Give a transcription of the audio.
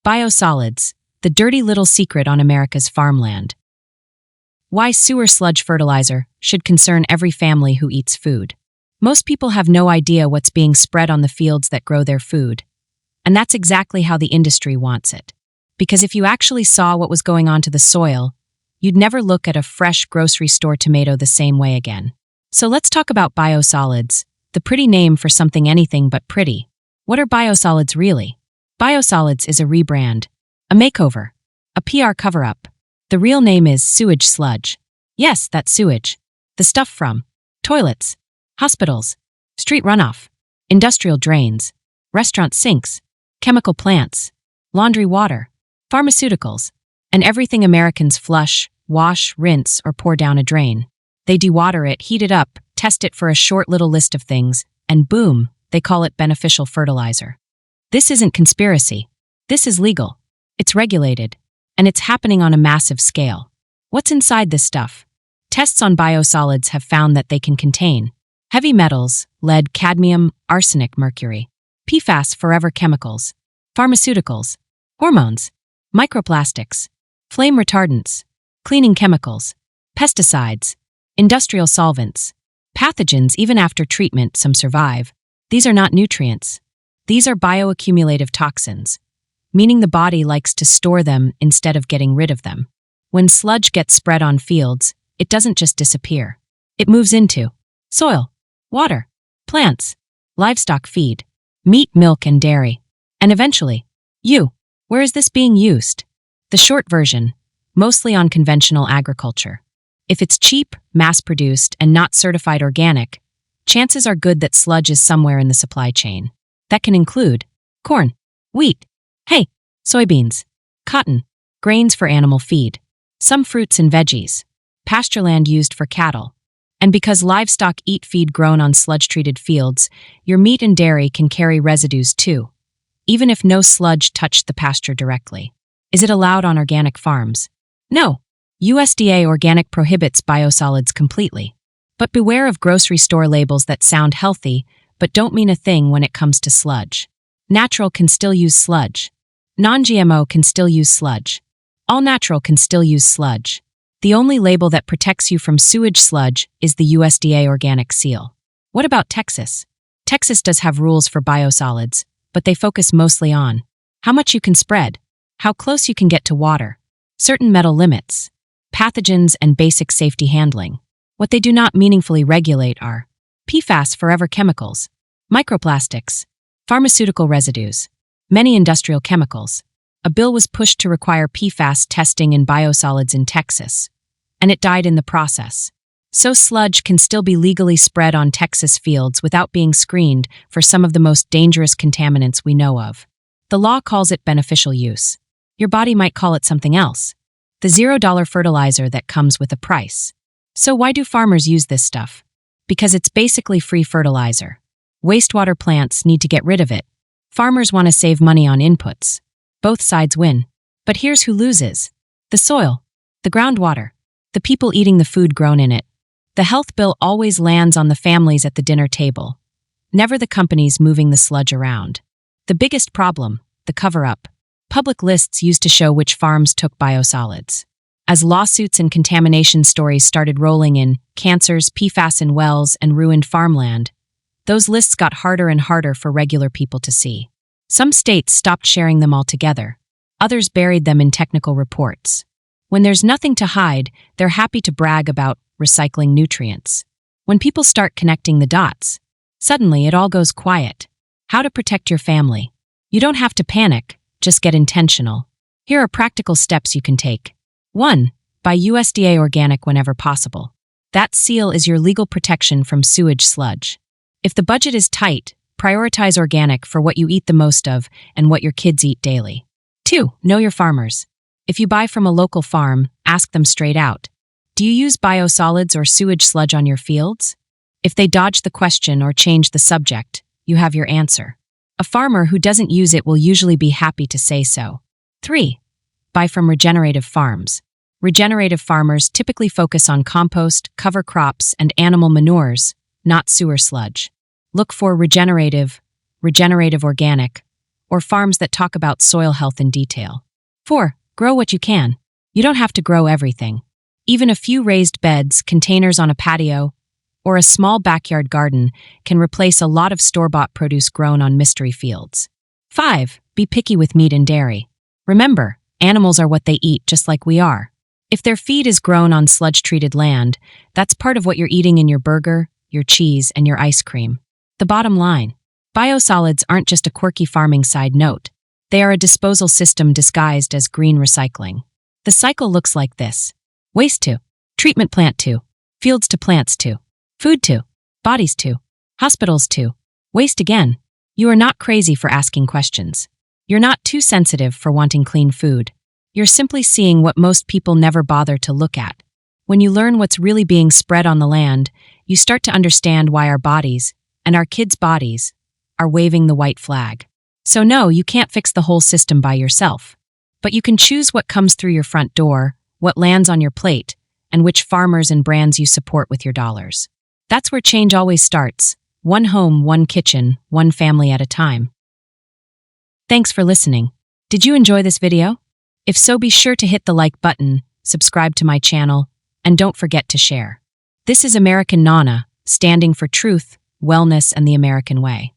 Biosolids, the dirty little secret on America's farmland. Why sewer sludge fertilizer should concern every family who eats food. Most people have no idea what's being spread on the fields that grow their food. And that's exactly how the industry wants it. Because if you actually saw what was going on to the soil, you'd never look at a fresh grocery store tomato the same way again. So let's talk about biosolids, the pretty name for something anything but pretty. What are biosolids really? Biosolids is a rebrand, a makeover, a PR cover-up. The real name is sewage sludge. Yes, that's sewage. The stuff from toilets, hospitals, street runoff, industrial drains, restaurant sinks, chemical plants, laundry water, pharmaceuticals, and everything Americans flush, wash, rinse, or pour down a drain. They dewater it, heat it up, test it for a short little list of things, and boom, they call it beneficial fertilizer. This isn't conspiracy. This is legal. It's regulated. And it's happening on a massive scale. What's inside this stuff? Tests on biosolids have found that they can contain heavy metals, lead, cadmium, arsenic, mercury, PFAS, forever chemicals, pharmaceuticals, hormones, microplastics, flame retardants, cleaning chemicals, pesticides, industrial solvents, pathogens. Even after treatment, some survive. These are not nutrients. These are bioaccumulative toxins, meaning the body likes to store them instead of getting rid of them. When sludge gets spread on fields, it doesn't just disappear. It moves into soil, water, plants, livestock feed, meat, milk, and dairy. And eventually, you. Where is this being used? The short version, mostly on conventional agriculture. If it's cheap, mass-produced, and not certified organic, chances are good that sludge is somewhere in the supply chain. That can include corn, wheat, hay, soybeans, cotton, grains for animal feed, some fruits and veggies, pastureland used for cattle. And because livestock eat feed grown on sludge-treated fields, your meat and dairy can carry residues too, even if no sludge touched the pasture directly. Is it allowed on organic farms? No. USDA Organic prohibits biosolids completely. But beware of grocery store labels that sound healthy but don't mean a thing when it comes to sludge. Natural can still use sludge. Non-GMO can still use sludge. All natural can still use sludge. The only label that protects you from sewage sludge is the USDA Organic seal. What about Texas? Texas does have rules for biosolids, but they focus mostly on how much you can spread, how close you can get to water, certain metal limits, pathogens, and basic safety handling. What they do not meaningfully regulate are PFAS, forever chemicals, microplastics, pharmaceutical residues, many industrial chemicals. A bill was pushed to require PFAS testing in biosolids in Texas, and it died in the process. So sludge can still be legally spread on Texas fields without being screened for some of the most dangerous contaminants we know of. The law calls it beneficial use. Your body might call it something else. The $0 fertilizer that comes with a price. So why do farmers use this stuff? Because it's basically free fertilizer. Wastewater plants need to get rid of it. Farmers want to save money on inputs. Both sides win. But here's who loses. The soil, the groundwater, the people eating the food grown in it. The health bill always lands on the families at the dinner table, never the companies moving the sludge around. The biggest problem, the cover-up. Public lists used to show which farms took biosolids. As lawsuits and contamination stories started rolling in, cancers, PFAS in wells, and ruined farmland, those lists got harder and harder for regular people to see. Some states stopped sharing them altogether. Others buried them in technical reports. When there's nothing to hide, they're happy to brag about recycling nutrients. When people start connecting the dots, suddenly it all goes quiet. How to protect your family. You don't have to panic, just get intentional. Here are practical steps you can take. 1. Buy USDA Organic whenever possible. That seal is your legal protection from sewage sludge. If the budget is tight, prioritize organic for what you eat the most of and what your kids eat daily. 2. Know your farmers. If you buy from a local farm, ask them straight out. Do you use biosolids or sewage sludge on your fields? If they dodge the question or change the subject, you have your answer. A farmer who doesn't use it will usually be happy to say so. 3. Buy from regenerative farms. Regenerative farmers typically focus on compost, cover crops, and animal manures, not sewer sludge. Look for regenerative organic, or farms that talk about soil health in detail. 4. Grow what you can. You don't have to grow everything. Even a few raised beds, containers on a patio, or a small backyard garden can replace a lot of store-bought produce grown on mystery fields. 5. Be picky with meat and dairy. Remember, animals are what they eat just like we are. If their feed is grown on sludge-treated land, that's part of what you're eating in your burger, your cheese, and your ice cream. The bottom line: biosolids aren't just a quirky farming side note. They are a disposal system disguised as green recycling. The cycle looks like this: waste to, treatment plant to, fields to plants to, food to, bodies to, hospitals to, waste again. You are not crazy for asking questions. You're not too sensitive for wanting clean food. You're simply seeing what most people never bother to look at. When you learn what's really being spread on the land, you start to understand why our bodies, and our kids' bodies, are waving the white flag. So no, you can't fix the whole system by yourself. But you can choose what comes through your front door, what lands on your plate, and which farmers and brands you support with your dollars. That's where change always starts. One home, one kitchen, one family at a time. Thanks for listening. Did you enjoy this video? If so, be sure to hit the like button, subscribe to my channel, and don't forget to share. This is American Nana, standing for truth, wellness, and the American way.